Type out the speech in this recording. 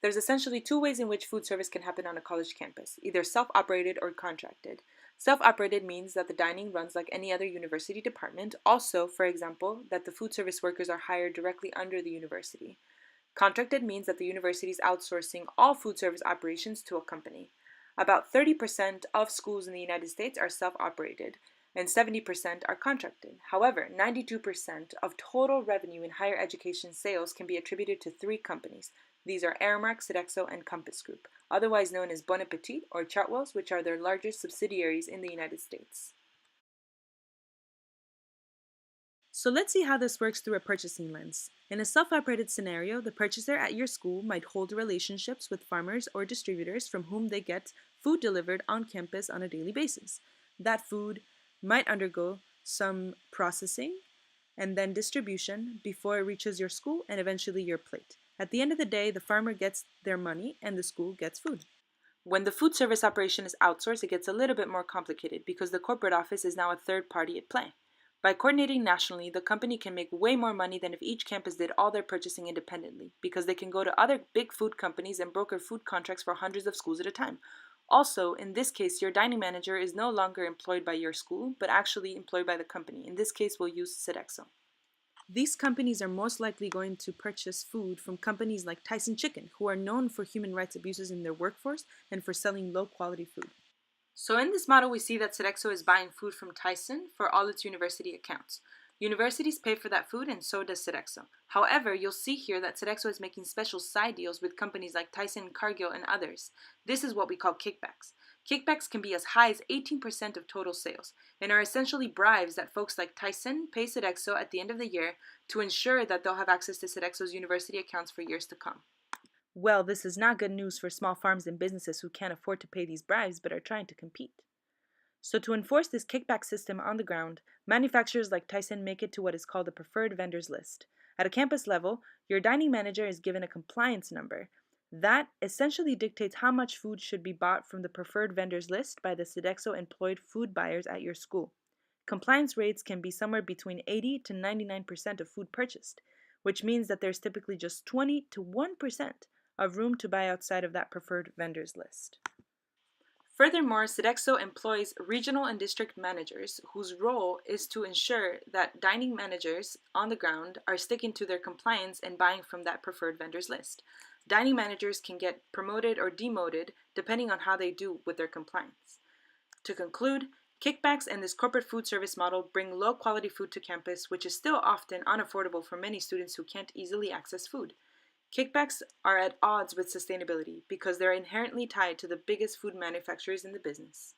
There's essentially two ways in which food service can happen on a college campus, either self-operated or contracted. Self-operated means that the dining runs like any other university department, also, for example, that the food service workers are hired directly under the university. Contracted means that the university is outsourcing all food service operations to a company. About 30% of schools in the United States are self-operated, and 70% are contracted. However, 92% of total revenue in higher education sales can be attributed to three companies. These are Aramark, Sodexo, and Compass Group, otherwise known as Bon Appetit or Chartwells, which are their largest subsidiaries in the United States. So let's see how this works through a purchasing lens. In a self-operated scenario, the purchaser at your school might hold relationships with farmers or distributors from whom they get food delivered on campus on a daily basis. That food might undergo some processing and then distribution before it reaches your school and eventually your plate. At the end of the day, the farmer gets their money and the school gets food. When the food service operation is outsourced, it gets a little bit more complicated because the corporate office is now a third party at play. By coordinating nationally, the company can make way more money than if each campus did all their purchasing independently, because they can go to other big food companies and broker food contracts for hundreds of schools at a time. Also, in this case, your dining manager is no longer employed by your school, but actually employed by the company. In this case, we'll use Sodexo. These companies are most likely going to purchase food from companies like Tyson Chicken, who are known for human rights abuses in their workforce and for selling low-quality food. So in this model, we see that Sodexo is buying food from Tyson for all its university accounts. Universities pay for that food and so does Sodexo. However, you'll see here that Sodexo is making special side deals with companies like Tyson, Cargill, and others. This is what we call kickbacks. Kickbacks can be as high as 18% of total sales and are essentially bribes that folks like Tyson pay Sodexo at the end of the year to ensure that they'll have access to Sodexo's university accounts for years to come. Well, this is not good news for small farms and businesses who can't afford to pay these bribes but are trying to compete. So to enforce this kickback system on the ground, manufacturers like Tyson make it to what is called a preferred vendors list. At a campus level, your dining manager is given a compliance number. That essentially dictates how much food should be bought from the preferred vendors list by the Sodexo employed food buyers at your school. Compliance rates can be somewhere between 80 to 99% of food purchased, which means that there's typically just 20 to 1% of room to buy outside of that preferred vendors list. Furthermore, Sodexo employs regional and district managers whose role is to ensure that dining managers on the ground are sticking to their compliance and buying from that preferred vendors list. Dining managers can get promoted or demoted depending on how they do with their compliance. To conclude, kickbacks and this corporate food service model bring low-quality food to campus, which is still often unaffordable for many students who can't easily access food. Kickbacks are at odds with sustainability because they're inherently tied to the biggest food manufacturers in the business.